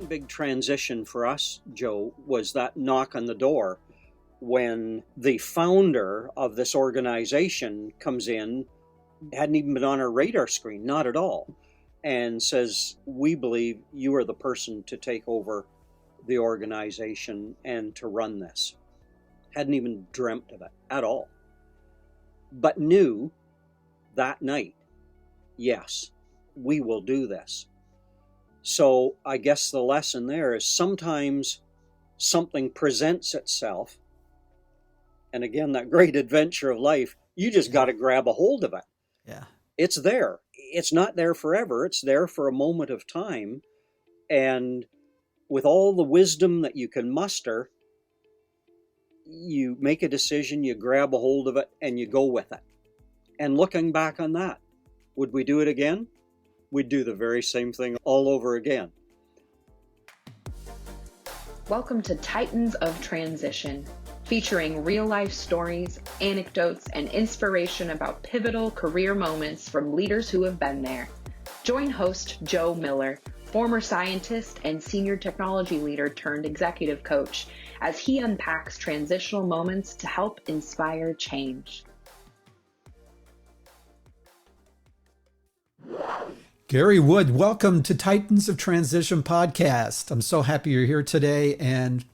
second big transition for us, Joe, was that knock on the door when the founder of this organization comes in, hadn't even been on our radar screen, not at all, and says, "We believe you are the person to take over the organization and to run this." Hadn't even dreamt of it at all, but knew that night, yes, we will do this. So I guess the lesson there is sometimes something presents itself, and again, that great adventure of life, you just got to grab a hold of it. Yeah. It's there. It's not there forever. It's there for a moment of time. And with all the wisdom that you can muster, you make a decision, you grab a hold of it, and you go with it. And looking back on that, would we do it again? We'd do the very same thing all over again. Welcome to Titans of Transition, featuring real-life stories, anecdotes, and inspiration about pivotal career moments from leaders who have been there. Join host Joe Miller, former scientist and senior technology leader turned executive coach, as he unpacks transitional moments to help inspire change. Gary Wood, welcome to Titans of Transition podcast. I'm so happy you're here today, and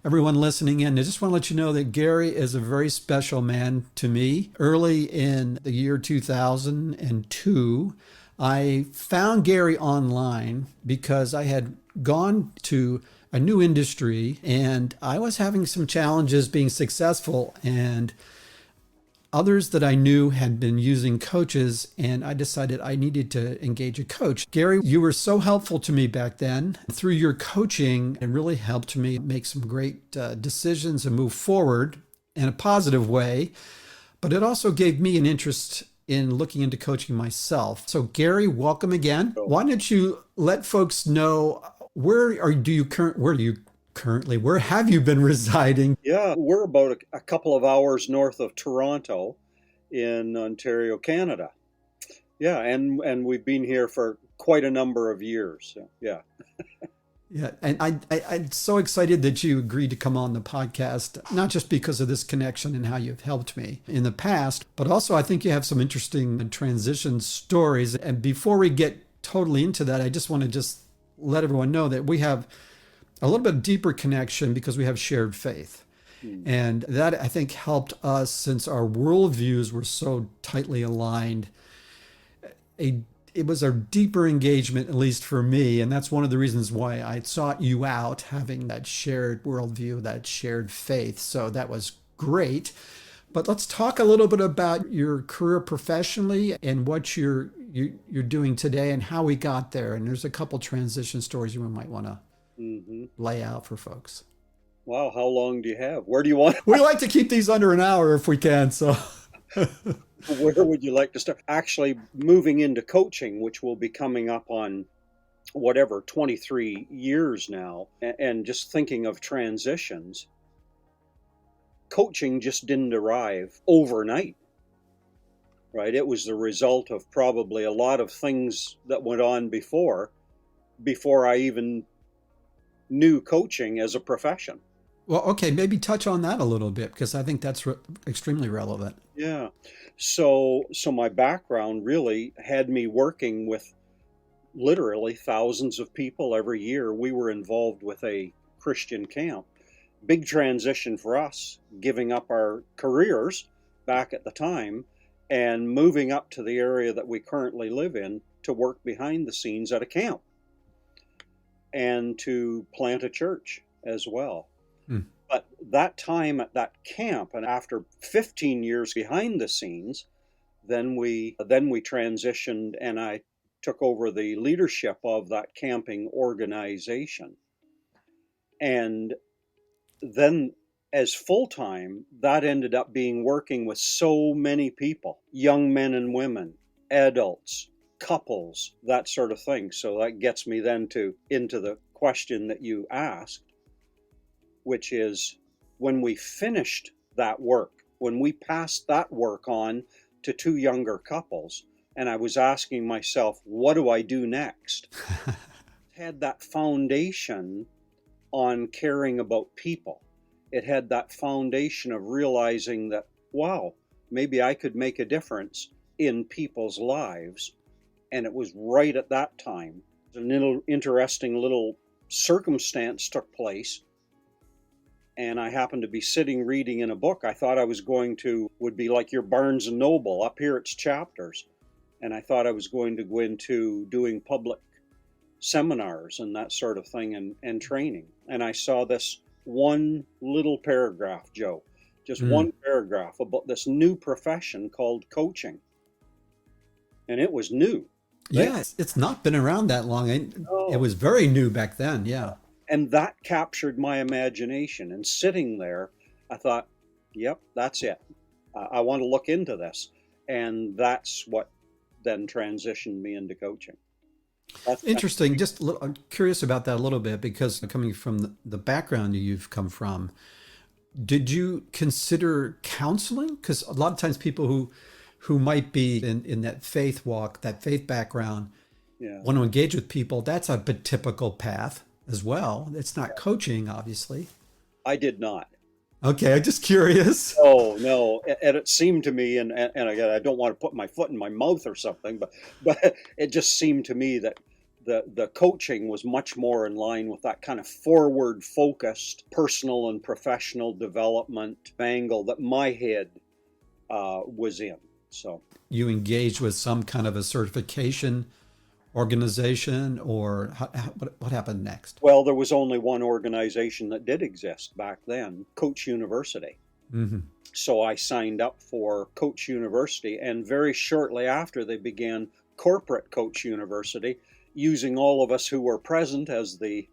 everyone listening in, I just want to let you know that Gary is a very special man to me. Early in the year 2002, I found Gary online because I had gone to a new industry and I was having some challenges being successful, and others that I knew had been using coaches, and I decided I needed to engage a coach. Gary, you were so helpful to me back then. Through your coaching, it really helped me make some great decisions and move forward in a positive way. But it also gave me an interest in looking into coaching myself. So Gary, welcome again. Why don't you let folks know where have you been residing? Yeah, we're about a couple of hours north of Toronto in Ontario, Canada. Yeah, and we've been here for quite a number of years. So, yeah. Yeah, and I'm so excited that you agreed to come on the podcast, not just because of this connection and how you've helped me in the past, but also I think you have some interesting transition stories. And before we get totally into that, I just want to let everyone know that we have a little bit deeper connection because we have shared faith. And that, I think, helped us since our worldviews were so tightly aligned. It was a deeper engagement, at least for me. And that's one of the reasons why I sought you out, having that shared worldview, that shared faith. So that was great. But let's talk a little bit about your career professionally and what you're doing today and how we got there. And there's a couple transition stories you might want to lay out for folks. Wow, how long do you have? Where do you want? We like to keep these under an hour if we can. So where would you like to start? Actually, moving into coaching, which will be coming up on 23 years now, and just thinking of transitions, coaching just didn't arrive overnight, right? It was the result of probably a lot of things that went on before I even knew coaching as a profession. Well, okay, maybe touch on that a little bit, because I think that's extremely relevant. Yeah. So my background really had me working with literally thousands of people every year. We were involved with a Christian camp. Big transition for us, giving up our careers back at the time and moving up to the area that we currently live in to work behind the scenes at a camp and to plant a church as well. But that time at that camp, and after 15 years behind the scenes, then we transitioned, and I took over the leadership of that camping organization. And then as full-time, that ended up being working with so many people, young men and women, adults, couples, that sort of thing. So that gets me then into the question that you asked, which is, when we finished that work, when we passed that work on to two younger couples, and I was asking myself, what do I do next? had that foundation on caring about people. It had that foundation of realizing that, wow, maybe I could make a difference in people's lives. And it was right at that time. An interesting little circumstance took place. And I happened to be sitting reading in a book. I thought I was would be like your Barnes and Noble. Up here it's chapters. And I thought I was going to go into doing public seminars and that sort of thing and training. And I saw this one little paragraph, Joe, just one paragraph about this new profession called coaching. And it was new. Yes, it's not been around that long. It was very new back then. Yeah. And that captured my imagination. And sitting there, I thought, yep, that's it. I want to look into this. And that's what then transitioned me into coaching. Interesting. I'm curious about that a little bit, because coming from the background you've come from, did you consider counseling? Because a lot of times people who might be in that faith walk, that faith background, want to engage with people, that's a bit typical path as well. It's not coaching, obviously. I did not. Okay, I'm just curious. Oh, no. And it seemed to me, and again, I don't want to put my foot in my mouth or something, but it just seemed to me that the coaching was much more in line with that kind of forward-focused personal and professional development angle that my head was in. So you engaged with some kind of a certification organization, or what happened next? Well, there was only one organization that did exist back then, Coach University. Mm-hmm. So I signed up for Coach University, and very shortly after they began Corporate Coach University, using all of us who were present as the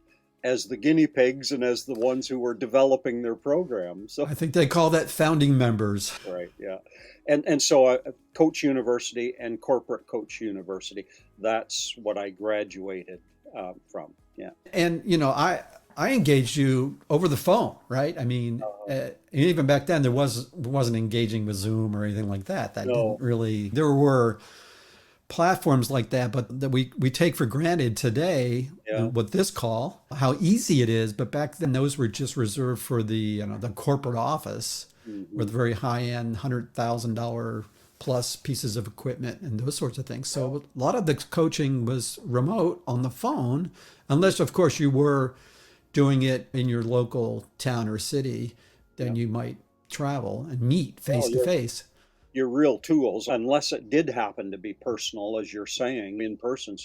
guinea pigs and as the ones who were developing their program. So I think they call that founding members. Right, yeah. And so Coach University and Corporate Coach University, that's what I graduated from, yeah. And, I engaged you over the phone, right? I mean, even back then, wasn't engaging with Zoom or anything like that. That didn't really, there were platforms like that, but that we take for granted today with this call, how easy it is. But back then, those were just reserved for the corporate office with very high-end $100,000 plus pieces of equipment and those sorts of things. So a lot of the coaching was remote on the phone, unless, of course, you were doing it in your local town or city. Then you might travel and meet face to face. Your real tools, unless it did happen to be personal, as you're saying, in person,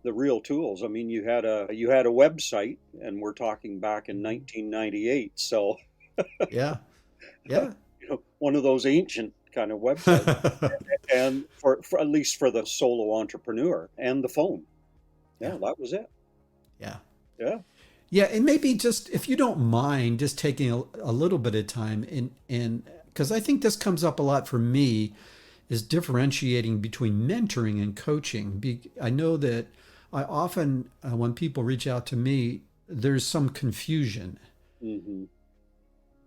the real tools. I mean, you had a website, and we're talking back in 1998. So yeah, one of those ancient kind of websites, and for at least for the solo entrepreneur, and the phone. That was it. Yeah, and maybe just, if you don't mind, just taking a little bit of time in because I think this comes up a lot for me, is differentiating between mentoring and coaching. I know that I often, when people reach out to me, there's some confusion. Mm-hmm.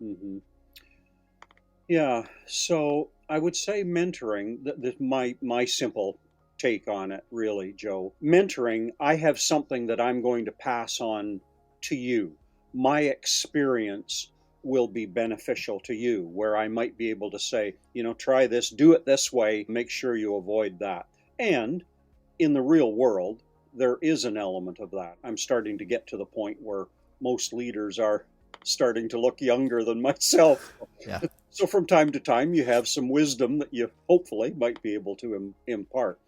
Mm-hmm. Yeah, so I would say mentoring, my simple take on it, really, Joe. Mentoring, I have something that I'm going to pass on to you. My experience will be beneficial to you, where I might be able to say, try this, do it this way, make sure you avoid that. And in the real world, there is an element of that. I'm starting to get to the point where most leaders are starting to look younger than myself. Yeah. So from time to time, you have some wisdom that you hopefully might be able to impart.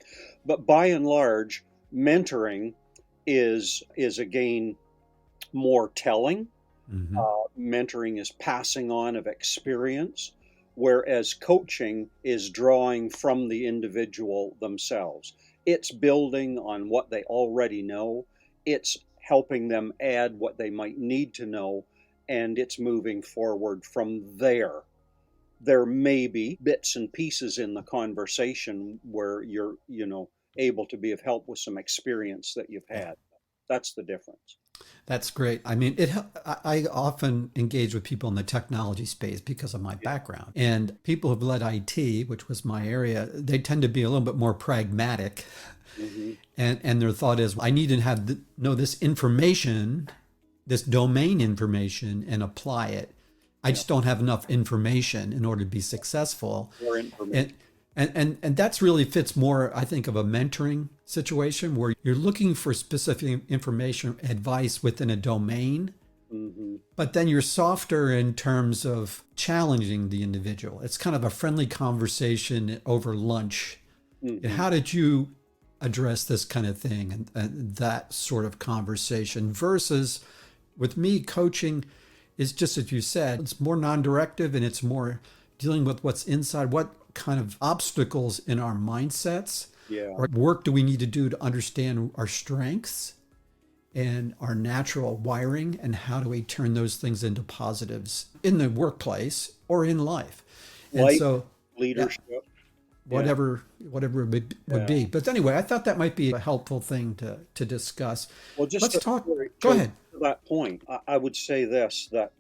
But by and large, mentoring is again more telling. Mm-hmm. Mentoring is passing on of experience, whereas coaching is drawing from the individual themselves. It's building on what they already know. It's helping them add what they might need to know, and it's moving forward from there. There may be bits and pieces in the conversation where you're, able to be of help with some experience that you've had. That's the difference. That's great. I mean, I often engage with people in the technology space because of my background. And people who've led IT, which was my area, they tend to be a little bit more pragmatic. Hmm. And their thought is, I need to know this information, this domain information, and apply it. I Yeah. just don't have enough information in order to be successful. More information. And that's really fits more, I think, of a mentoring situation where you're looking for specific information, advice within a domain, Hmm. but then you're softer in terms of challenging the individual. It's kind of a friendly conversation over lunch. And Hmm. how did you address this kind of thing and that sort of conversation versus with me coaching is just as you said, it's more non-directive and it's more dealing with what's inside, what kind of obstacles in our mindsets Yeah. or work do we need to do to understand our strengths and our natural wiring, and how do we turn those things into positives in the workplace or in life. And Life, so, yeah, leadership. Yeah. whatever it would Yeah. be. But anyway, I thought that might be a helpful thing to discuss. Well, just Let's to, talk. Go to ahead. that point, I would say this, that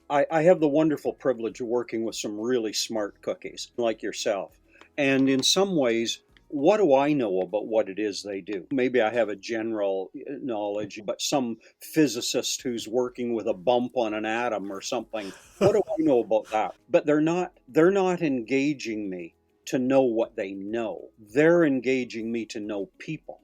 I have the wonderful privilege of working with some really smart cookies like yourself. And in some ways, what do I know about what it is they do? Maybe I have a general knowledge, but some physicist who's working with a bump on an atom or something, what do I know about that? But they're not engaging me to know what they know. They're engaging me to know people.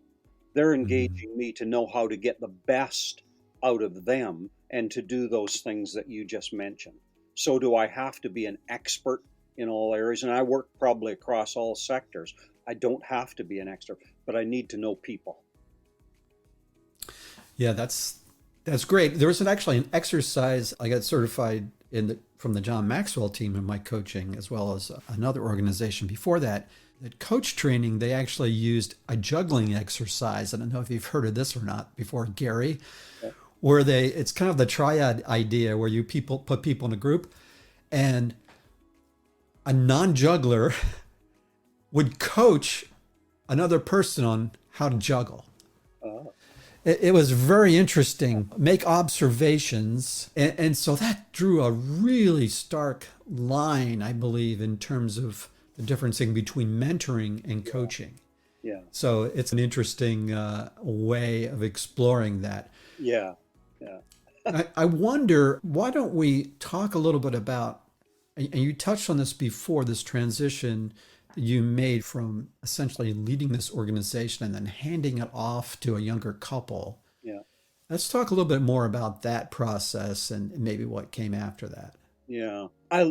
They're Mhm. engaging me to know how to get the best out of them and to do those things that you just mentioned. So, do I have to be an expert in all areas? And I work probably across all sectors. I don't have to be an expert, but I need to know people. Yeah, that's great. There was actually an exercise I got certified from the John Maxwell team in my coaching, as well as another organization before that. That coach training, they actually used a juggling exercise. I don't know if you've heard of this or not before, Gary, Yeah. where it's kind of the triad idea where you put people in a group and a non-juggler would coach another person on how to juggle. Uh, It was very interesting. Make observations. And so that drew a really stark line, I believe, in terms of the difference between mentoring and coaching. yeah, So it's an interesting way of exploring that. yeah, yeah, I wonder, why don't we talk a little bit about, and you touched on this before, this transition that you made from essentially leading this organization and then handing it off to a younger couple. yeah, Let's talk a little bit more about that process and maybe what came after that. yeah.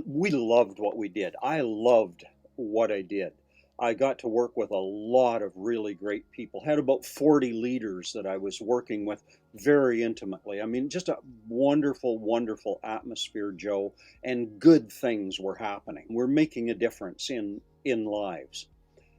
We loved what we did. I loved what I did. I got to work with a lot of really great people. Had about 40 leaders that I was working with very intimately. I mean, just a wonderful, wonderful atmosphere, Joe, and good things were happening. We're making a difference in lives.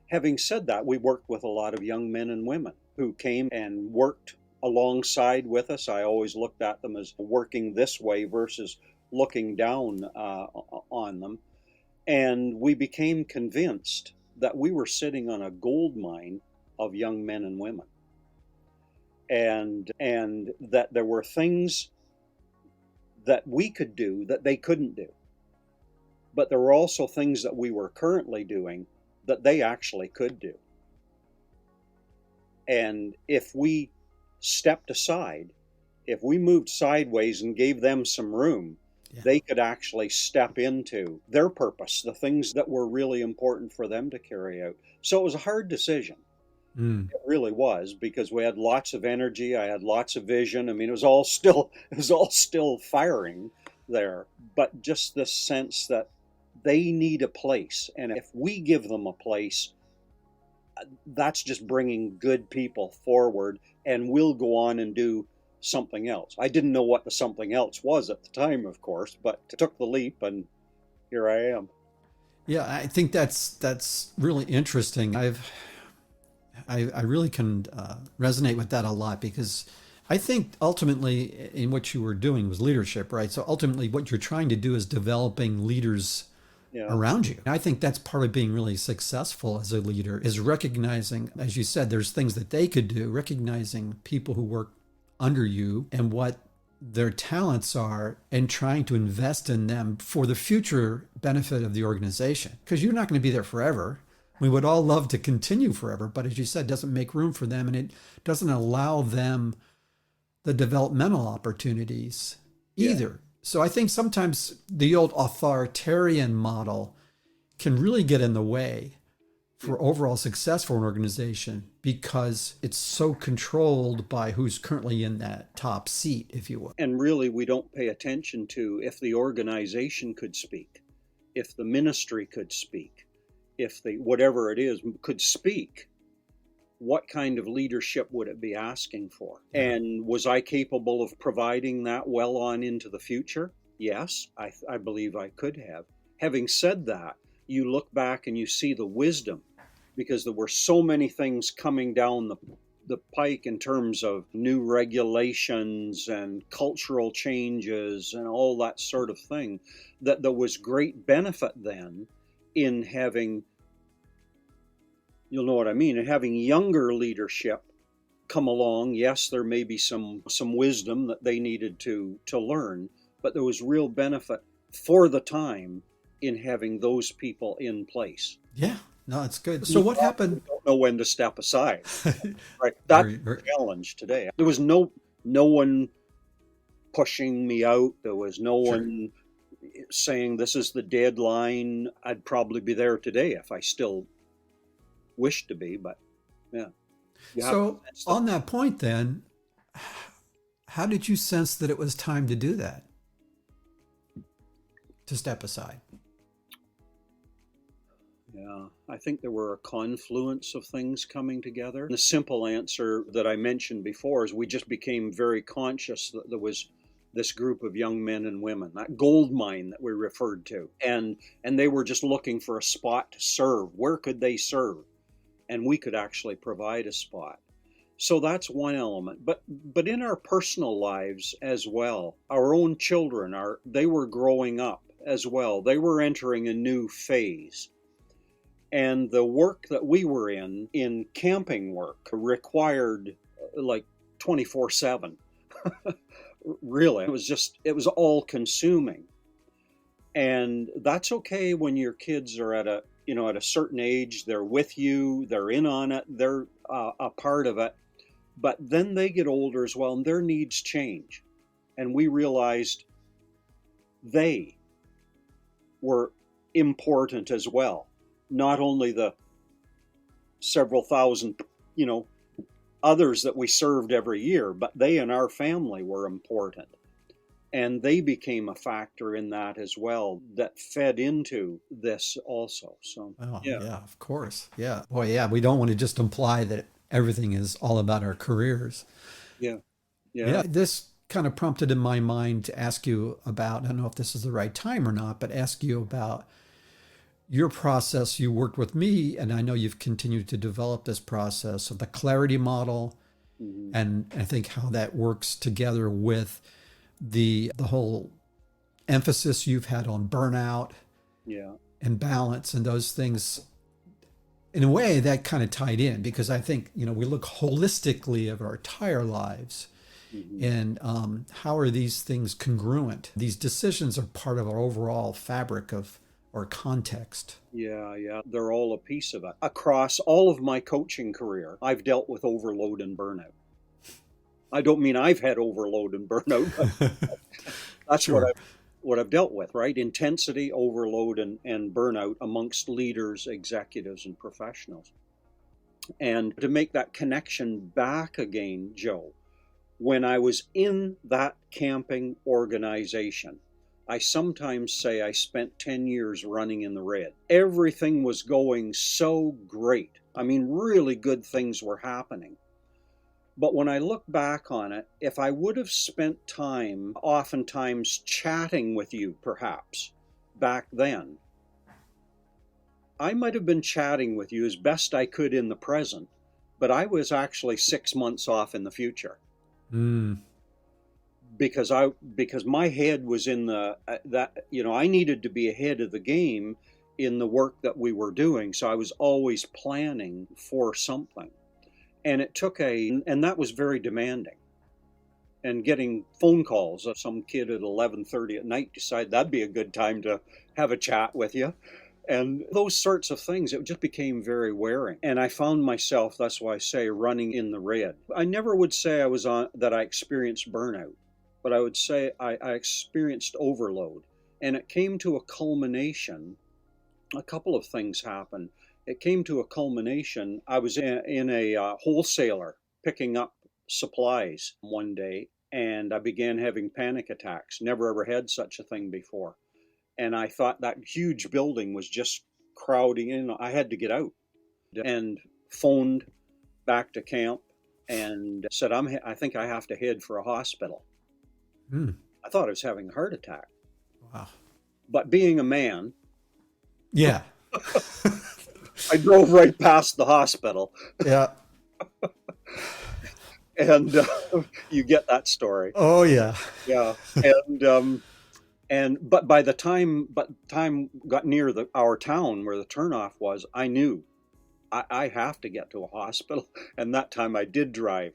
Having said that, we worked with a lot of young men and women who came and worked alongside with us. I always looked at them as working this way versus looking down on them. And we became convinced that we were sitting on a gold mine of young men and women, and that there were things that we could do that they couldn't do. But there were also things that we were currently doing that they actually could do. And if we stepped aside, if we moved sideways and gave them some room, Yeah. they could actually step into their purpose, the things that were really important for them to carry out. So it was a hard decision. Mm. It really was, because we had lots of energy. I had lots of vision. I mean, it was all still firing there, but just this sense that they need a place. And if we give them a place, that's just bringing good people forward, and we'll go on and do something else. I didn't know what the something else was at the time, of course, but I took the leap, and here I am. Yeah, I think that's really interesting. I really can resonate with that a lot because I think ultimately in what you were doing was leadership, right? So ultimately what you're trying to do is developing leaders Yeah, around you. I think that's part of being really successful as a leader is recognizing, as you said, there's things that they could do, recognizing people who work under you and what their talents are and trying to invest in them for the future benefit of the organization. Because you're not going to be there forever. We would all love to continue forever, but as you said, doesn't make room for them, and it doesn't allow them the developmental opportunities Yeah. either. So I think sometimes the old authoritarian model can really get in the way for overall success for an organization because it's so controlled by who's currently in that top seat, if you will. And really, we don't pay attention to if the organization could speak, if the ministry could speak, if the whatever it is could speak. What kind of leadership would it be asking for? Yeah. And was I capable of providing that well on into the future? Yes, I believe I could have. Having said that, you look back and you see the wisdom, because there were so many things coming down the pike in terms of new regulations and cultural changes and all that sort of thing, that there was great benefit then in having, you'll know what I mean, and having younger leadership come along. Yes, there may be some wisdom that they needed to learn, but there was real benefit for the time in having those people in place. Yeah, no, it's good. So what happened? Don't know when to step aside. Right, that's the challenge today. There was no one pushing me out. There was no one saying this is the deadline. I'd probably be there today if I still wished to be, but yeah. So on that point then, how did you sense that it was time to do that? To step aside? Yeah, I think there were a confluence of things coming together. The simple answer that I mentioned before is we just became very conscious that there was this group of young men and women, that gold mine that we referred to, and they were just looking for a spot to serve. Where could they serve? And we could actually provide a spot. So that's one element. But in our personal lives as well, our own children they were growing up as well. They were entering a new phase. And the work that we were in camping work, required like 24/7. Really, it was all consuming. And that's okay when your kids are at a certain age. They're with you, they're in on it, they're a part of it. But then they get older as well, and their needs change. And we realized they were important as well. Not only the several thousand, others that we served every year, but they and our family were important. And they became a factor in that as well, that fed into this also. So, yeah, of course. Yeah. Boy, yeah, we don't want to just imply that everything is all about our careers. Yeah. This kind of prompted in my mind to ask you about, I don't know if this is the right time or not, but ask you about your process. You worked with me, and I know you've continued to develop this process of the clarity model, and I think how that works together with the whole emphasis you've had on burnout and balance and those things. In a way, that kind of tied in, because I think, we look holistically at our entire lives, and how are these things congruent? These decisions are part of our overall fabric of or context. Yeah. They're all a piece of it. Across all of my coaching career, I've dealt with overload and burnout. I don't mean I've had overload and burnout, but that's Sure. what I've dealt with, right? Intensity, overload, and burnout amongst leaders, executives, and professionals. And to make that connection back again, Joe, when I was in that camping organization, I sometimes say I spent 10 years running in the red. Everything was going so great. I mean, really good things were happening. But when I look back on it, if I would have spent time, oftentimes chatting with you, perhaps, back then, I might have been chatting with you as best I could in the present, but I was actually 6 months off in the future. Because my head was in I needed to be ahead of the game in the work that we were doing. So I was always planning for something. And it took and that was very demanding. And getting phone calls of some kid at 11:30 at night decide that'd be a good time to have a chat with you. And those sorts of things, it just became very wearing. And I found myself, that's why I say, running in the red. I never would say that I experienced burnout, but I would say I experienced overload. And it came to a culmination. A couple of things happened. It came to a culmination. I was in a wholesaler picking up supplies one day, and I began having panic attacks. Never ever had such a thing before. And I thought that huge building was just crowding in. I had to get out and phoned back to camp and said, I think I have to head for a hospital. Mm. I thought I was having a heart attack. Wow. But being a man, yeah, I drove right past the hospital. Yeah. And you get that story. Oh, yeah. Yeah. But by the time got near our town where the turnoff was, I knew I have to get to a hospital. And that time I did drive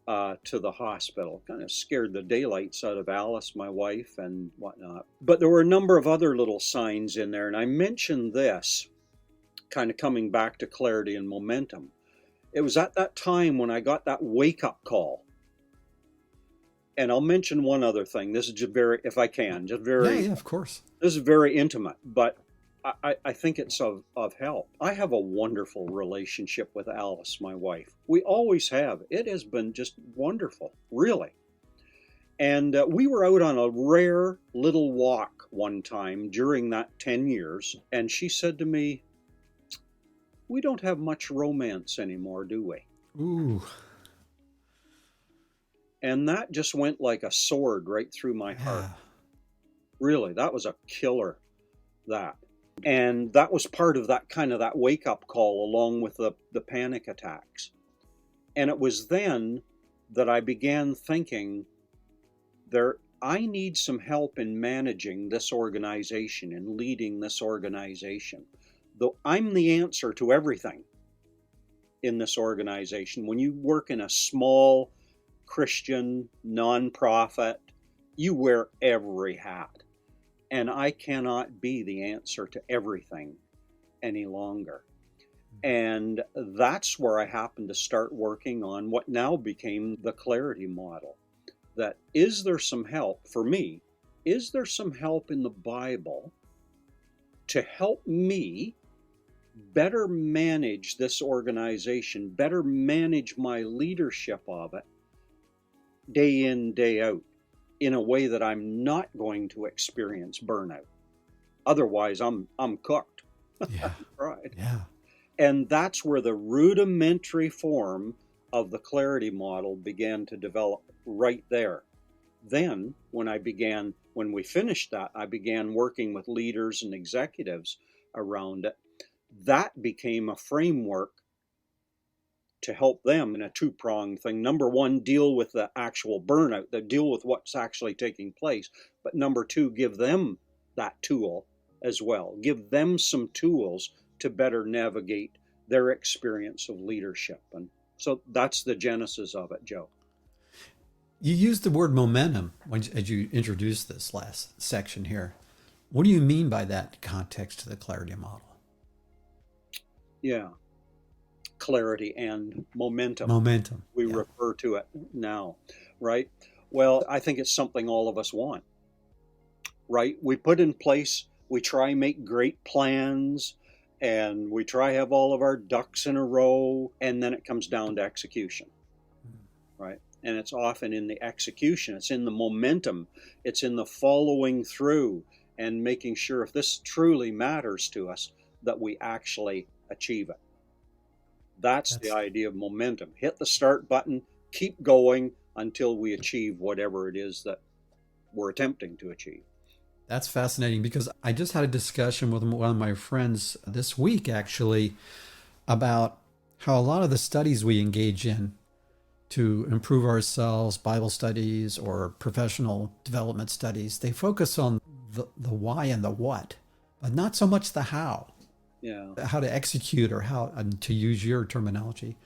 to the hospital. Kind of scared the daylights out of Alice, my wife, and whatnot. But there were a number of other little signs in there. And I mentioned this, kind of coming back to clarity and momentum. It was at that time when I got that wake-up call. And I'll mention one other thing. This is just very, if I can, just very... Yeah, of course. This is very intimate, but I think it's of help. I have a wonderful relationship with Alice, my wife. We always have. It has been just wonderful, really. And we were out on a rare little walk one time during that 10 years, and she said to me, "We don't have much romance anymore, do we?" Ooh. And that just went like a sword right through my heart. Yeah. Really, that was a killer, that. And that was part of that kind of that wake-up call along with the panic attacks. And it was then that I began thinking, I need some help in managing this organization and leading this organization. Though I'm the answer to everything in this organization. When you work in a small Christian nonprofit, you wear every hat. And I cannot be the answer to everything any longer. And that's where I happened to start working on what now became the clarity model. That is there some help for me? Is there some help in the Bible to help me better manage this organization, better manage my leadership of it, day in, day out, in a way that I'm not going to experience burnout. Otherwise, I'm cooked. Yeah. Right. Yeah. And that's where the rudimentary form of the clarity model began to develop right there. Then, when we finished that, I began working with leaders and executives around it. That became a framework to help them in a two-pronged thing. Number one, deal with the actual burnout, deal with what's actually taking place. But number two, give them that tool as well. Give them some tools to better navigate their experience of leadership. And so that's the genesis of it, Joe. You used the word momentum as you introduced this last section here. What do you mean by that context to the clarity model? Yeah. Clarity and momentum. Momentum. We refer to it now, right? Well, I think it's something all of us want, right? We put in place, we try and make great plans, and we try have all of our ducks in a row, and then it comes down to execution, right? And it's often in the execution, it's in the momentum, it's in the following through and making sure if this truly matters to us, that we actually achieve it. That's the idea of momentum. Hit the start button, keep going until we achieve whatever it is that we're attempting to achieve. That's fascinating because I just had a discussion with one of my friends this week, actually, about how a lot of the studies we engage in to improve ourselves, Bible studies or professional development studies, they focus on the why and the what, but not so much the how. Yeah. How to execute, or how, to use your terminology,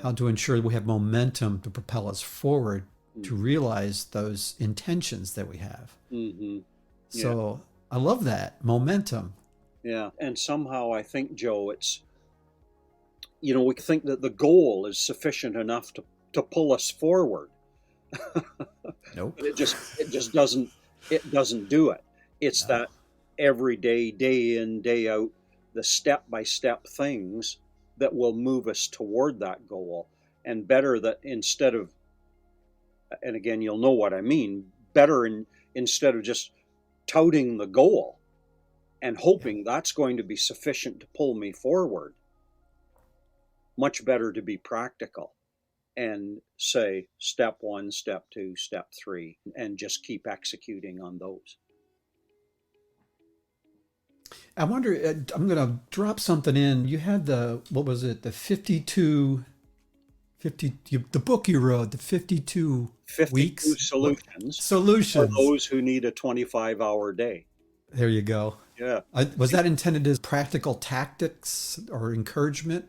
how to ensure we have momentum to propel us forward to realize those intentions that we have. Mm-hmm. So I love that momentum. Yeah. And somehow I think, Joe, it's, we think that the goal is sufficient enough to pull us forward. Nope. But it just doesn't do it. It's No. that every day, day in, day out, the step by step things that will move us toward that goal. And better that instead of, and again, you'll know what I mean, instead of just touting the goal and Yeah. hoping that's going to be sufficient to pull me forward, much better to be practical and say step one, step two, step three, and just keep executing on those. I wonder, I'm going to drop something in. You had what was it? The 50, the book you wrote, the 52 52 weeks solutions for solutions. those who need a 25-hour day. There you go. Yeah. Was that intended as practical tactics or encouragement?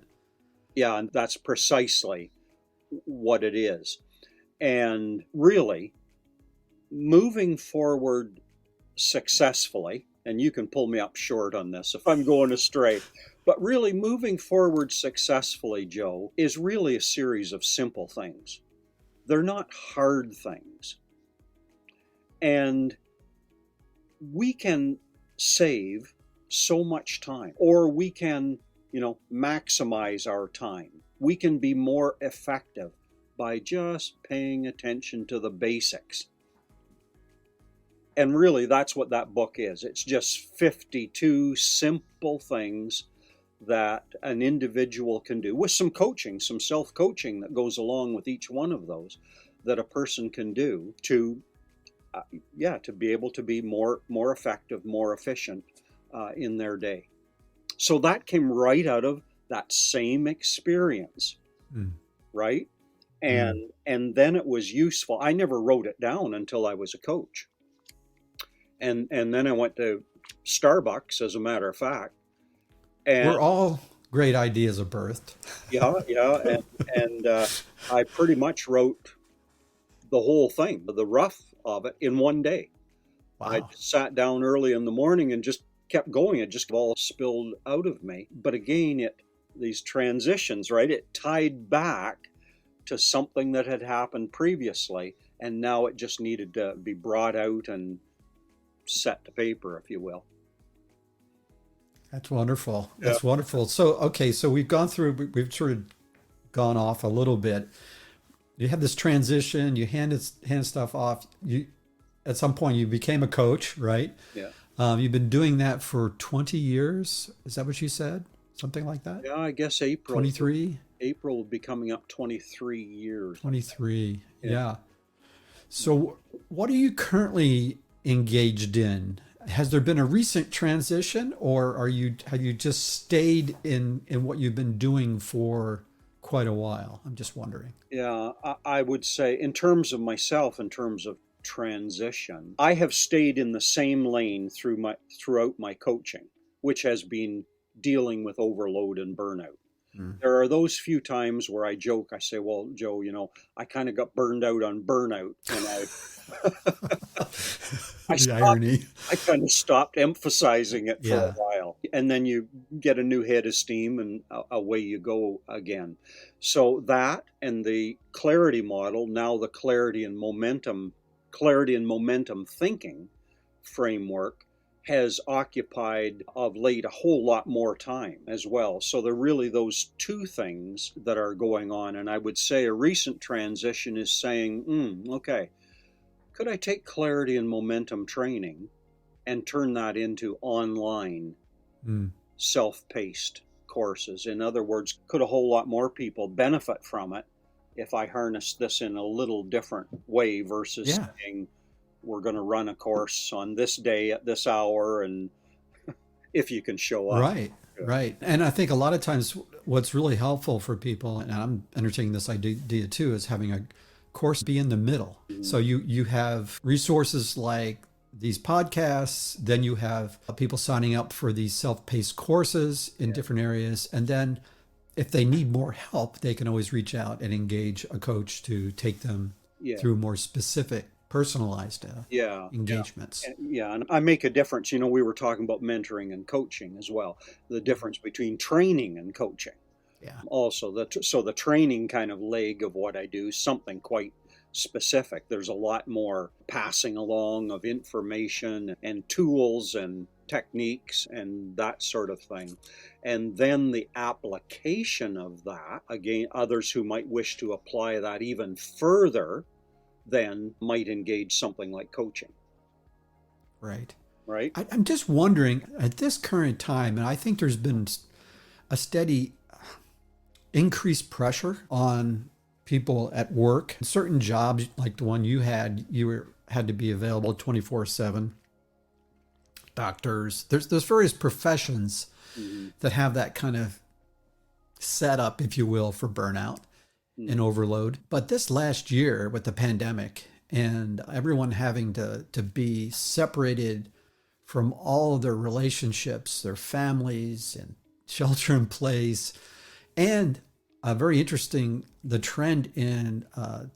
Yeah, and that's precisely what it is. And really, moving forward successfully, and you can pull me up short on this if I'm going astray, but really moving forward successfully, Joe, is really a series of simple things. They're not hard things. And we can save so much time, or we can, maximize our time. We can be more effective by just paying attention to the basics. And really, that's what that book is. It's just 52 simple things that an individual can do with some coaching, some self-coaching that goes along with each one of those, that a person can do to to be able to be more effective, more efficient in their day. So that came right out of that same experience, right? And then it was useful. I never wrote it down until I was a coach, and then I went to Starbucks, as a matter of fact, and We're all great ideas are birthed. and I pretty much wrote the whole thing, the rough of it, in one day. I Wow. just sat down early in the morning and just kept going. It just all spilled out of me. But again, these transitions, right? It tied back to something that had happened previously, and now it just needed to be brought out and set to paper, if you will. That's wonderful. Yeah. That's wonderful. So, okay, so we've sort of gone off a little bit. You had this transition, you handed stuff off. At some point you became a coach, right? Yeah. You've been doing that for 20 years. Is that what you said? Something like that? Yeah, I guess 23? April will be coming up 23 years. 23. Yeah. Yeah. So, what are you currently engaged in? Has there been a recent transition, or have you just stayed in what you've been doing for quite a while? I'm just wondering. Yeah, I would say, in terms of myself, in terms of transition, I have stayed in the same lane throughout my coaching, which has been dealing with overload and burnout. There are those few times where I joke, I say, well, Joe, I kind of got burned out on burnout, and The irony. I kind of stopped emphasizing it for a Yeah. while. And then you get a new head of steam, and away you go again. So that, and the clarity model, now the clarity and momentum thinking framework, has occupied of late a whole lot more time as well. So there are really those two things that are going on. And I would say a recent transition is saying, okay, could I take clarity and momentum training and turn that into online self-paced courses? In other words, could a whole lot more people benefit from it if I harness this in a little different way versus saying, we're going to run a course on this day at this hour, and if you can show up. Right, right. And I think a lot of times what's really helpful for people, and I'm entertaining this idea too, is having a course be in the middle. So you have resources like these podcasts, then you have people signing up for these self-paced courses in different areas, and then if they need more help, they can always reach out and engage a coach to take them through more specific personalized Yeah, yeah. engagements. Yeah, and I make a difference. We were talking about mentoring and coaching as well. The difference between training and coaching. Yeah. Also, so the training kind of leg of what I do, something quite specific. There's a lot more passing along of information and tools and techniques and that sort of thing. And then the application of that, again, others who might wish to apply that even further then might engage something like coaching, Right. right? I'm just wondering at this current time, and I think there's been a steady increased pressure on people at work. Certain jobs, like the one you had, had to be available 24/7. Doctors, there's various professions Mm-hmm. that have that kind of setup, if you will, for burnout and overload. But this last year with the pandemic and everyone having to be separated from all of their relationships, their families, and shelter in place, and very interesting, the trend in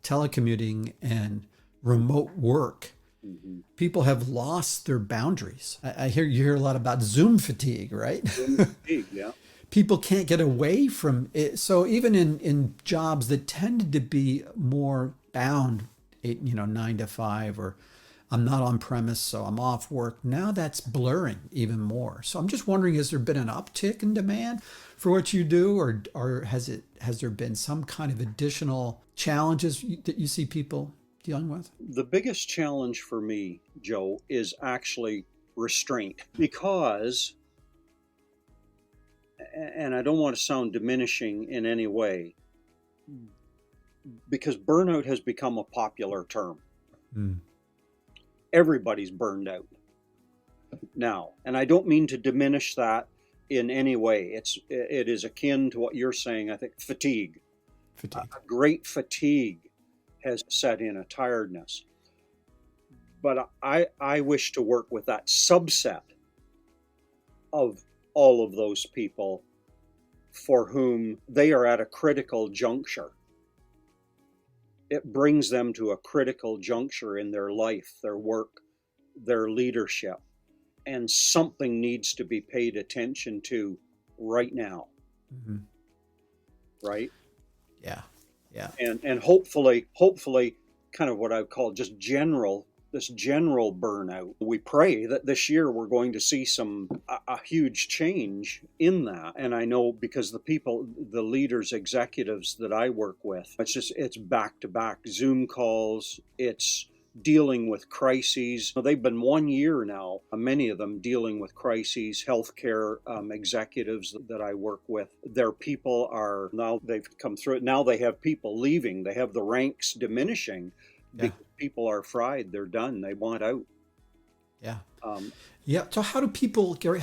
telecommuting and remote work. Mm-hmm. People have lost their boundaries. I hear you hear a lot about Zoom fatigue, right? Yeah. People can't get away from it. So even in jobs that tended to be more bound, 9 to 5, or I'm not on premise, so I'm off work. Now that's blurring even more. So I'm just wondering, has there been an uptick in demand for what you do, or has there been some kind of additional challenges that you see people dealing with? The biggest challenge for me, Joe, is actually restraint because, and I don't want to sound diminishing in any way, because burnout has become a popular term. Mm. Everybody's burned out now, and I don't mean to diminish that in any way. It is akin to what you're saying. I think fatigue. Fatigue. A great fatigue has set in, a tiredness. But I wish to work with that subset of all of those people for whom they are at a critical juncture. It brings them to a critical juncture in their life, their work, their leadership, and something needs to be paid attention to right now. Mm-hmm. Right? Yeah. Yeah. And hopefully kind of what I would call just this general burnout. We pray that this year we're going to see a huge change in that. And I know because the leaders, executives that I work with, it's back to back Zoom calls. It's dealing with crises. They've been 1 year now, many of them dealing with crises, healthcare executives that I work with. Their people are now, they've come through it. Now they have people leaving. They have the ranks diminishing because people are fried. They're done. They want out. Yeah. Yeah. So how do people, Gary,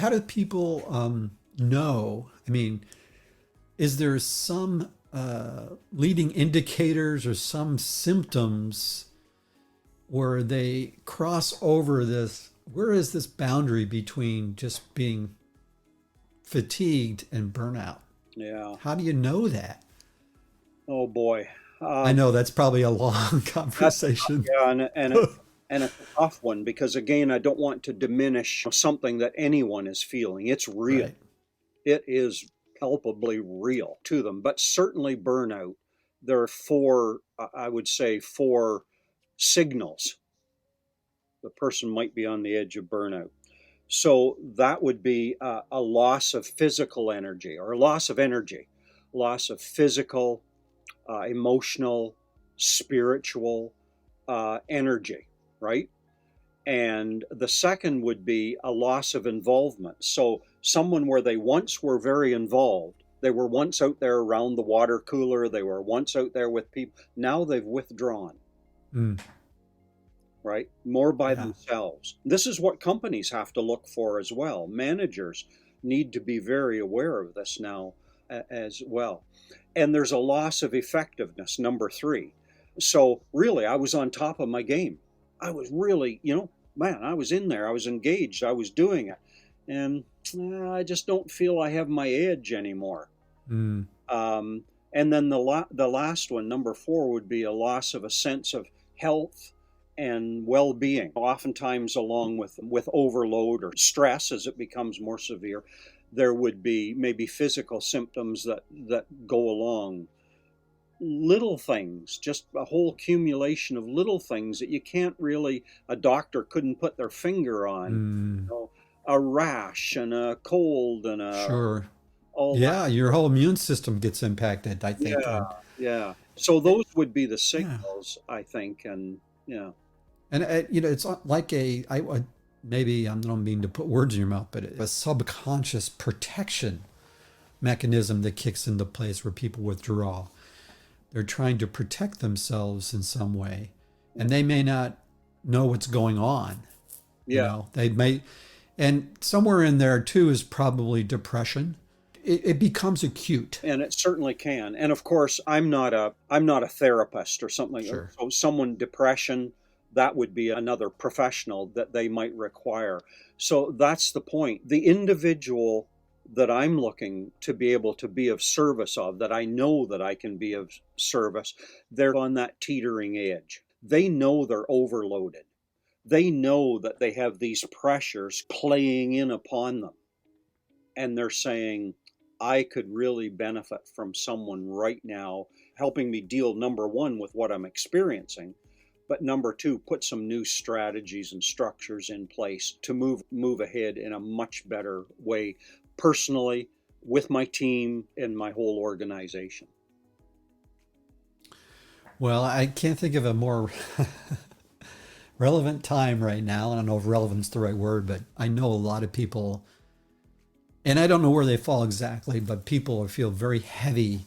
know? I mean, is there some leading indicators or some symptoms where they cross over this? Where is this boundary between just being fatigued and burnout? Yeah. How do you know that? Oh boy. I know that's probably a long conversation. Yeah, and it's a tough one because again, I don't want to diminish something that anyone is feeling. It's real. Right. It is palpably real to them. But certainly burnout, there are I would say four signals the person might be on the edge of burnout. So that would be a loss of physical energy or a loss of energy, loss of physical, emotional, spiritual energy, right? And the second would be a loss of involvement. So someone where they once were very involved, they were once out there around the water cooler, they were once out there with people, now they've withdrawn. Mm. Right? More by themselves. This is what companies have to look for as well. Managers need to be very aware of this now as well. And there's a loss of effectiveness, number 3. So really, I was on top of my game. I was really, I was in there. I was engaged. I was doing it. And I just don't feel I have my edge anymore. Mm. And then the last one, number 4, would be a loss of a sense of health and well-being. Oftentimes, along with overload or stress, as it becomes more severe, there would be maybe physical symptoms that go along. Little things, just a whole accumulation of little things that you can't really, a doctor couldn't put their finger on. Mm, A rash and a cold and sure. all that. Yeah, your whole immune system gets impacted, I think. Yeah, yeah. So those would be the Yeah. signals, I think, and yeah, And it's like maybe I don't mean to put words in your mouth, but a subconscious protection mechanism that kicks into place where people withdraw. They're trying to protect themselves in some way, and they may not know what's going on. yeah. They may, and somewhere in there too is probably depression. It becomes acute. And it certainly can. And of course, I'm not a therapist or something. Sure. So someone depression, that would be another professional that they might require. So that's the point. The individual that I'm looking to be able to be of service of, that I know that I can be of service, they're on that teetering edge. They know they're overloaded. They know that they have these pressures playing in upon them. And they're saying, I could really benefit from someone right now helping me deal, number one, with what I'm experiencing, but number two, put some new strategies and structures in place to move ahead in a much better way, personally, with my team and my whole organization. Well, I can't think of a more relevant time right now. I don't know if relevant's the right word, but I know a lot of people, and I don't know where they fall exactly, but people feel very heavy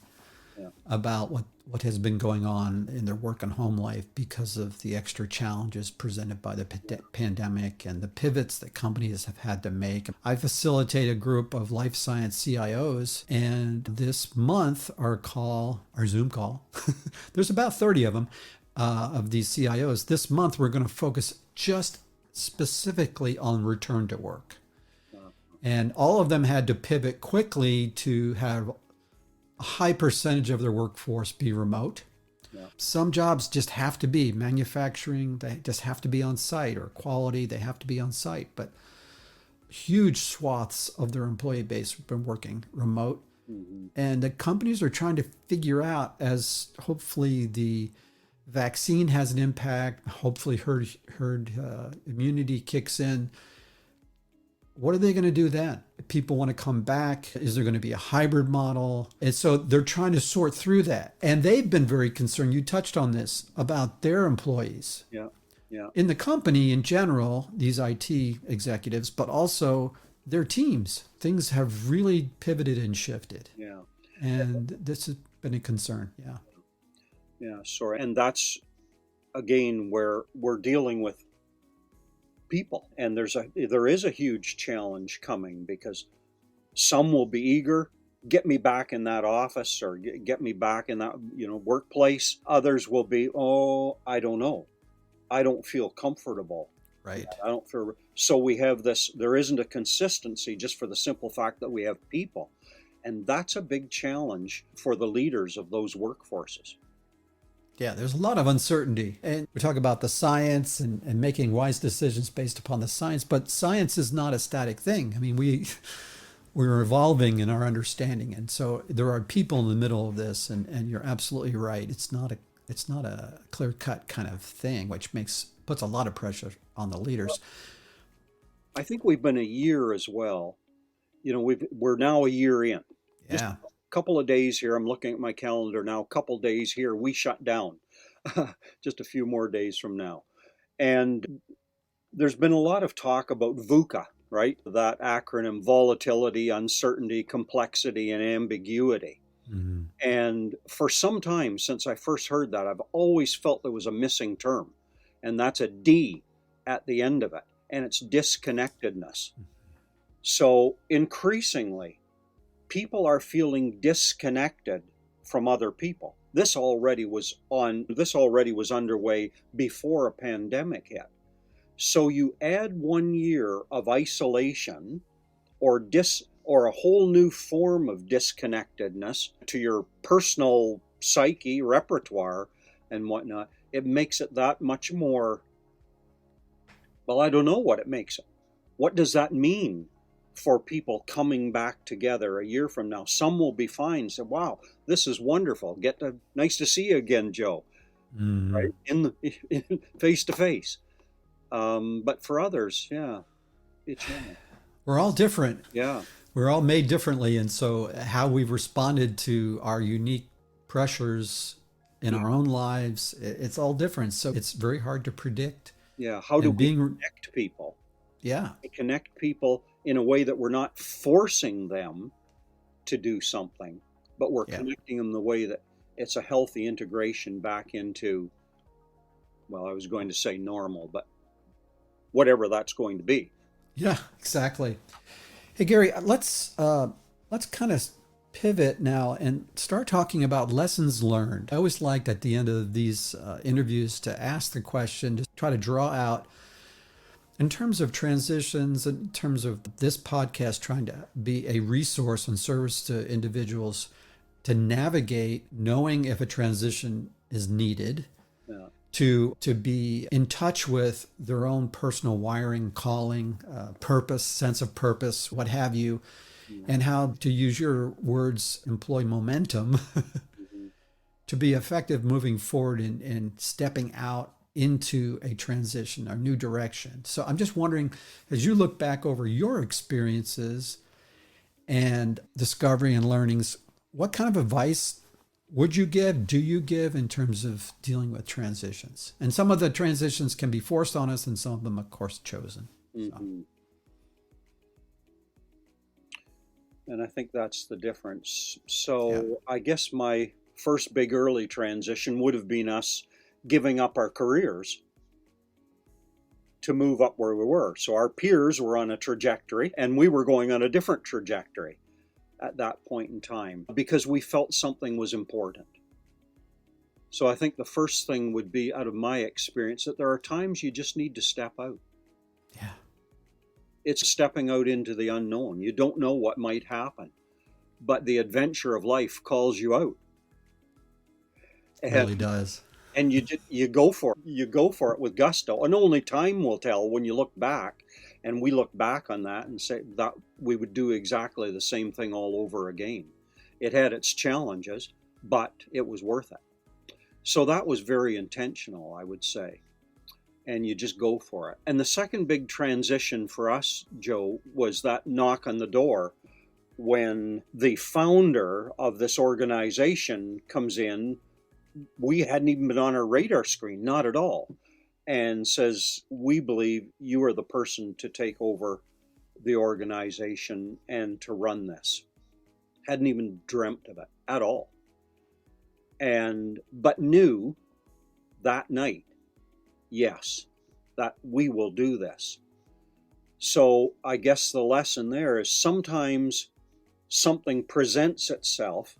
Yeah. about what has been going on in their work and home life because of the extra challenges presented by the pandemic and the pivots that companies have had to make. I facilitate a group of life science CIOs, and this month our Zoom call, there's about 30 of them, of these CIOs. This month we're going to focus just specifically on return to work. And all of them had to pivot quickly to have a high percentage of their workforce be remote. Yeah. Some jobs just have to be manufacturing, they just have to be on site, or quality, they have to be on site. But huge swaths of their employee base have been working remote. Mm-hmm. And the companies are trying to figure out, as hopefully the vaccine has an impact, hopefully herd immunity kicks in, what are they going to do then? People want to come back. Is there going to be a hybrid model? And so they're trying to sort through that. And they've been very concerned, you touched on this, about their employees. Yeah. Yeah. In the company in general, these IT executives, but also their teams. Things have really pivoted and shifted. Yeah. And this has been a concern. Yeah. Yeah. Sorry. And that's, again, where we're dealing with people, and there is a huge challenge coming, because some will be eager, get me back in that office, or get me back in that workplace. Others will be, oh, I don't know, I don't feel comfortable, Right. I don't feel. So we have this, there isn't a consistency, just for the simple fact that we have people, and that's a big challenge for the leaders of those workforces. Yeah, there's a lot of uncertainty. And we talk about the science and making wise decisions based upon the science, but science is not a static thing. I mean, we're evolving in our understanding. And so there are people in the middle of this, and you're absolutely right. It's not a clear-cut kind of thing, which puts a lot of pressure on the leaders. I think we've been a year as well. We're now a year in. Yeah. Couple of days here, I'm looking at my calendar now, couple days here, we shut down. Just a few more days from now. And there's been a lot of talk about VUCA, right? That acronym: volatility, uncertainty, complexity, and ambiguity. Mm-hmm. And for some time since I first heard that, I've always felt there was a missing term, and that's a D at the end of it, and it's disconnectedness. So increasingly, people are feeling disconnected from other people. This already was underway before a pandemic hit. So you add 1 year of isolation or a whole new form of disconnectedness to your personal psyche, repertoire, and whatnot, it makes it that much more Well, I don't know what it makes it. What does that mean for people coming back together a year from now? Some will be fine, say, wow, this is wonderful. Nice to see you again, Joe, Mm-hmm. right? In face to face. But for others, yeah, it's wrong. We're all different. Yeah, We're all made differently. And so, how we've responded to our unique pressures in yeah, our own lives, it's all different. So, it's very hard to predict. yeah. How do And we being, connect people? yeah, We connect people in a way that we're not forcing them to do something, but we're yeah, connecting them the way that it's a healthy integration back into, well, I was going to say normal, but whatever that's going to be. yeah, exactly. Hey, Gary, let's kind of pivot now and start talking about lessons learned. I always liked at the end of these interviews to ask the question, to try to draw out, in terms of transitions, in terms of this podcast trying to be a resource and service to individuals to navigate knowing if a transition is needed, Yeah. to be in touch with their own personal wiring, calling, purpose, sense of purpose, what have you, Mhm. and how, to use your words, employ momentum Mhm. to be effective moving forward and stepping out into a transition, a new direction. So I'm just wondering, as you look back over your experiences and discovery and learnings, what kind of advice would you give, do you give in terms of dealing with transitions? And some of the transitions can be forced on us, and some of them, of course, chosen. So, Mhm. And I think that's the difference. yeah, So I guess my first big early transition would have been us giving up our careers to move up where we were. So our peers were on a trajectory and we were going on a different trajectory at that point in time because we felt something was important. So I think the first thing would be, out of my experience, that there are times you just need to step out. yeah, It's stepping out into the unknown. You don't know what might happen, but the adventure of life calls you out. And really does. you go for it. You go for it with gusto, and only time will tell when you look back. And we look back on that and say that we would do exactly the same thing all over again. It had its challenges, but it was worth it. So that was very intentional, I would say. And you just go for it. And the second big transition for us, Joe, was that knock on the door when the founder of this organization comes in. We hadn't even been on our radar screen, not at all, and says, we believe you are the person to take over the organization and to run this. Hadn't even dreamt of it at all. But knew that night, yes, that we will do this. So I guess the lesson there is sometimes something presents itself.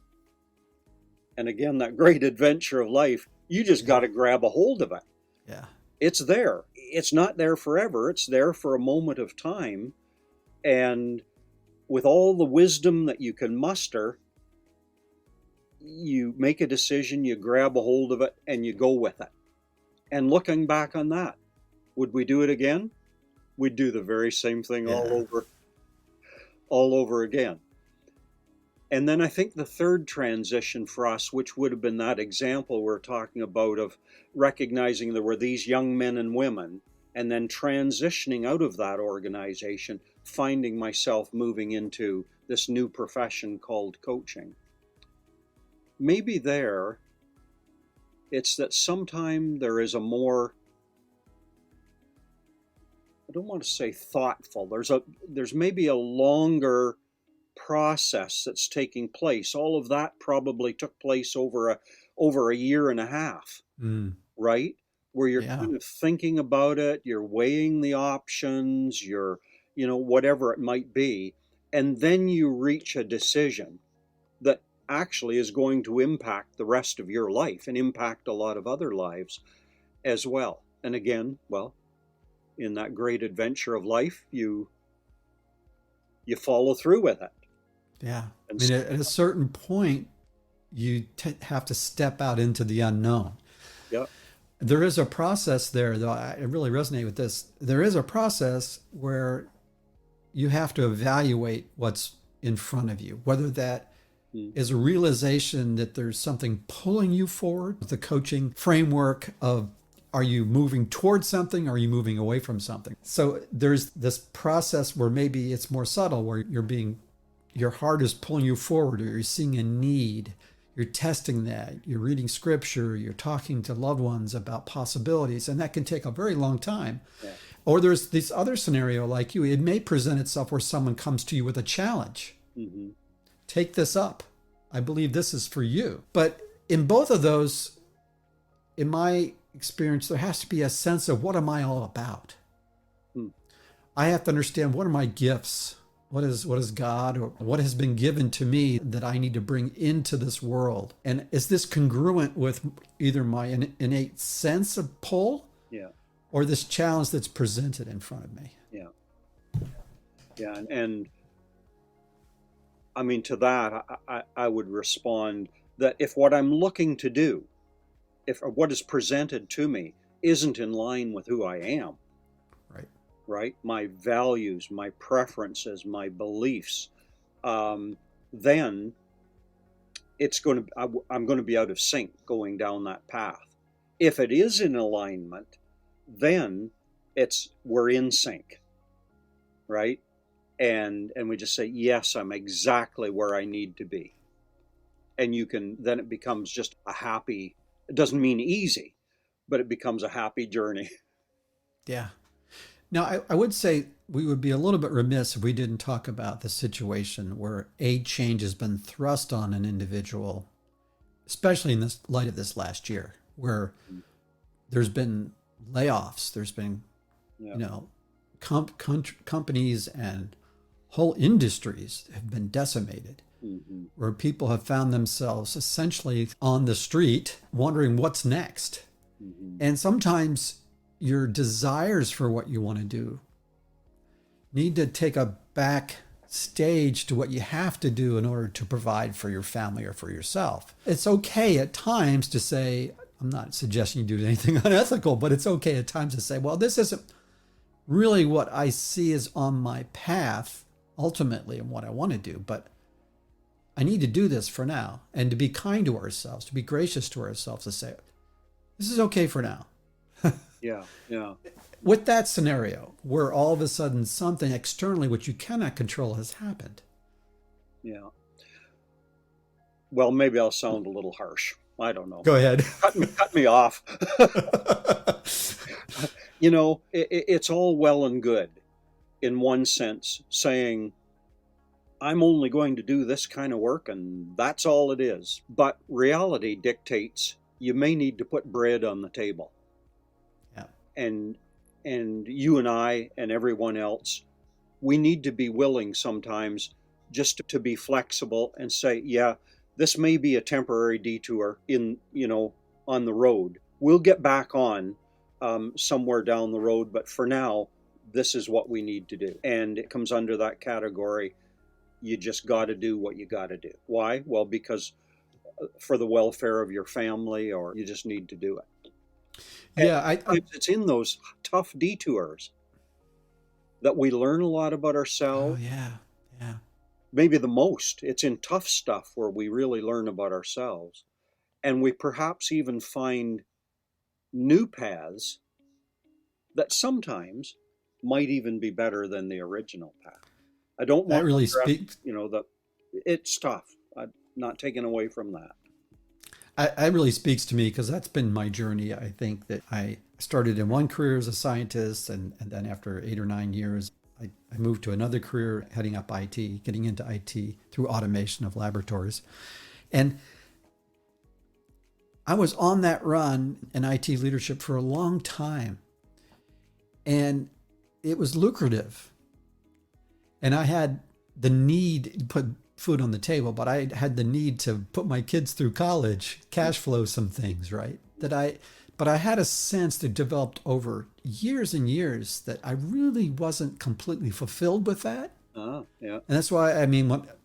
And again, that great adventure of life, you just got to grab a hold of it. Yeah. It's there. It's not there forever. It's there for a moment of time. And with all the wisdom that you can muster, you make a decision, you grab a hold of it, and you go with it. And looking back on that, would we do it again? We'd do the very same thing Yeah. all over again. And then I think the third transition for us, which would have been that example we're talking about of recognizing there were these young men and women, and then transitioning out of that organization, finding myself moving into this new profession called coaching. Maybe there, it's that sometime there is a more, I don't want to say thoughtful, there's maybe a longer process that's taking place. All of that probably took place over a year and a half, Mm. right? Where you're Yeah. kind of thinking about it, you're weighing the options, whatever it might be, and then you reach a decision that actually is going to impact the rest of your life and impact a lot of other lives as well. And again, well, in that great adventure of life, you follow through with it. Yeah. And I mean, at a certain point, you have to step out into the unknown. yeah, There is a process there, though. I really resonate with this. There is a process where you have to evaluate what's in front of you, whether that is a realization that there's something pulling you forward, the coaching framework of are you moving towards something? Or are you moving away from something? So there's this process where maybe it's more subtle, where your heart is pulling you forward, or you're seeing a need. You're testing that. You're reading scripture. You're talking to loved ones about possibilities. And that can take a very long time. Yeah. Or there's this other scenario like you. It may present itself where someone comes to you with a challenge. Mm-hmm. Take this up. I believe this is for you. But in both of those, in my experience, there has to be a sense of what am I all about? I have to understand what are my gifts? What is God, or what has been given to me that I need to bring into this world? And is this congruent with either my innate sense of pull, or this challenge that's presented in front of me? And I mean, to that, I would respond that if what I'm looking to do, if what is presented to me isn't in line with who I am, right? My values, my preferences, my beliefs, then I'm going to be out of sync going down that path. If it is in alignment, then we're in sync, right? And we just say, yes, I'm exactly where I need to be. And then it becomes just it doesn't mean easy, but it becomes a happy journey. Yeah. Now, I would say we would be a little bit remiss if we didn't talk about the situation where a change has been thrust on an individual, especially in this light of this last year, where there's been layoffs, there's been, companies and whole industries have been decimated, where people have found themselves essentially on the street wondering what's next. And sometimes your desires for what you want to do need to take a back stage to what you have to do in order to provide for your family or for yourself. It's okay at times to say, I'm not suggesting you do anything unethical, but it's okay at times to say, well, this isn't really what I see is on my path ultimately and what I want to do, but I need to do this for now. And to be kind to ourselves, to be gracious to ourselves, to say, this is okay for now. Yeah. With that scenario, where all of a sudden something externally which you cannot control has happened. Yeah. Well, maybe I'll sound a little harsh. I don't know. Go ahead. Cut me off. It's all well and good, in one sense, saying, I'm only going to do this kind of work and that's all it is. But reality dictates you may need to put bread on the table. And you and I and everyone else, we need to be willing sometimes just to be flexible and say, yeah, this may be a temporary detour on the road. We'll get back on somewhere down the road, but for now, this is what we need to do. And it comes under that category. You just got to do what you got to do. Why? Well, because for the welfare of your family, or you just need to do it. Yeah, it's in those tough detours that we learn a lot about ourselves. Oh, yeah. Maybe the most. It's in tough stuff where we really learn about ourselves. And we perhaps even find new paths that sometimes might even be better than the original path. I don't want that really speaks. That it's tough. I'm not taking away from that. It really speaks to me because that's been my journey. I think that I started in one career as a scientist, and then after 8 or 9 years, I moved to another career heading up IT, getting into IT through automation of laboratories. And I was on that run in IT leadership for a long time, and it was lucrative. And I had the need to put food on the table, but I had the need to put my kids through college, cash flow some things, right? But I had a sense that developed over years and years that I really wasn't completely fulfilled with that. Yeah. And that's why,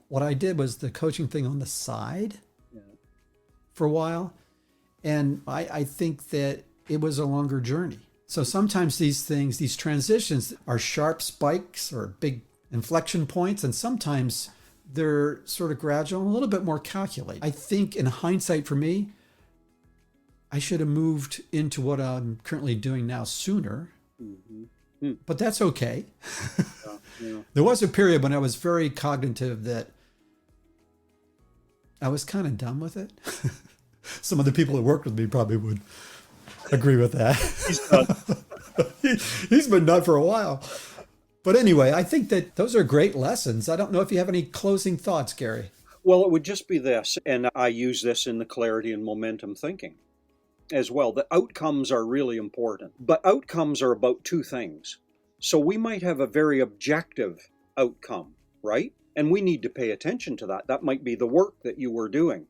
what I did was the coaching thing on the side for a while. And I think that it was a longer journey. So sometimes these things, these transitions are sharp spikes or big inflection points, and sometimes they're sort of gradual and a little bit more calculated. I think in hindsight for me, I should have moved into what I'm currently doing now sooner, but that's okay. Yeah. There was a period when I was very cognitive that I was kind of done with it. Some of the people that worked with me probably would agree with that. He's been done for a while. But anyway, I think that those are great lessons. I don't know if you have any closing thoughts, Gary. Well, it would just be this, and I use this in the clarity and momentum thinking as well. The outcomes are really important, but outcomes are about two things. So we might have a very objective outcome, right? And we need to pay attention to that. That might be the work that you were doing,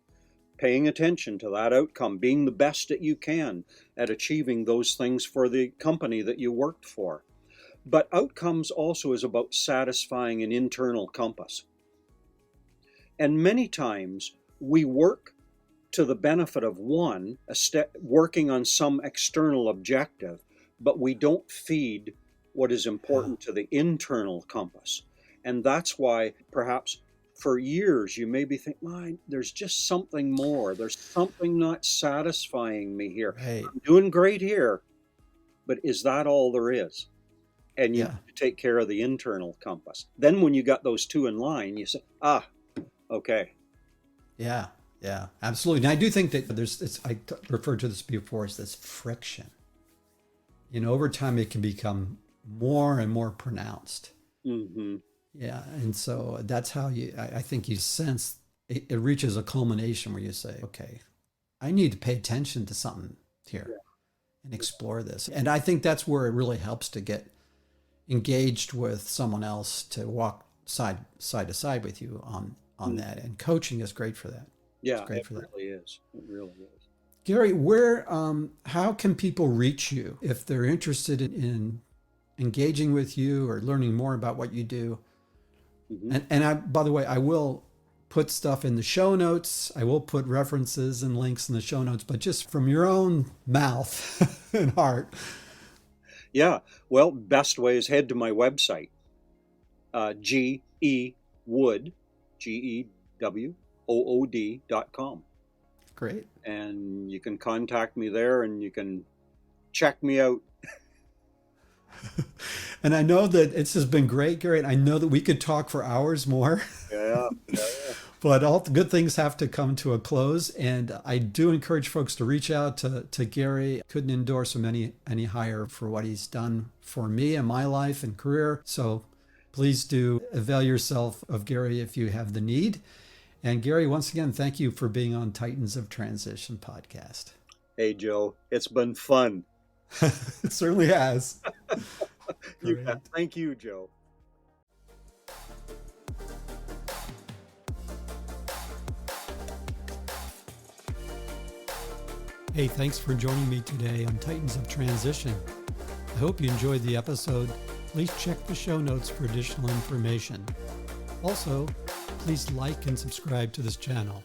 paying attention to that outcome, being the best that you can at achieving those things for the company that you worked for. But outcomes also is about satisfying an internal compass. And many times we work to the benefit of one, working on some external objective, but we don't feed what is important to the internal compass. And that's why perhaps for years you maybe think, there's just something more. There's something not satisfying me here. Right. I'm doing great here, but is that all there is? And you have to take care of the internal compass. Then when you got those two in line, you say, okay. Yeah, absolutely. And I do think that I referred to this before as this friction. Over time it can become more and more pronounced. Mm-hmm. Yeah, and so that's how I think you sense it reaches a culmination where you say, okay, I need to pay attention to something here and explore this. And I think that's where it really helps to get engaged with someone else, to walk side to side with you on that. And coaching is great for that. Yeah, it's great for that. Really is. It really is. Gary, how can people reach you if they're interested in engaging with you or learning more about what you do? Mm-hmm. And by the way, I will put stuff in the show notes. I will put references and links in the show notes, but just from your own mouth and heart. Yeah. Well, best way is head to my website, GEWOOD.com. Great. And you can contact me there and you can check me out. And I know that this has been great, Gary. And I know that we could talk for hours more. Yeah. But all the good things have to come to a close. And I do encourage folks to reach out to Gary. Couldn't endorse him any higher for what he's done for me in my life and career. So please do avail yourself of Gary if you have the need. And Gary, once again, thank you for being on Titans of Transition podcast. Hey, Joe, it's been fun. It certainly has. Thank you, Joe. Hey, thanks for joining me today on Titans of Transition. I hope you enjoyed the episode. Please check the show notes for additional information. Also, please like and subscribe to this channel.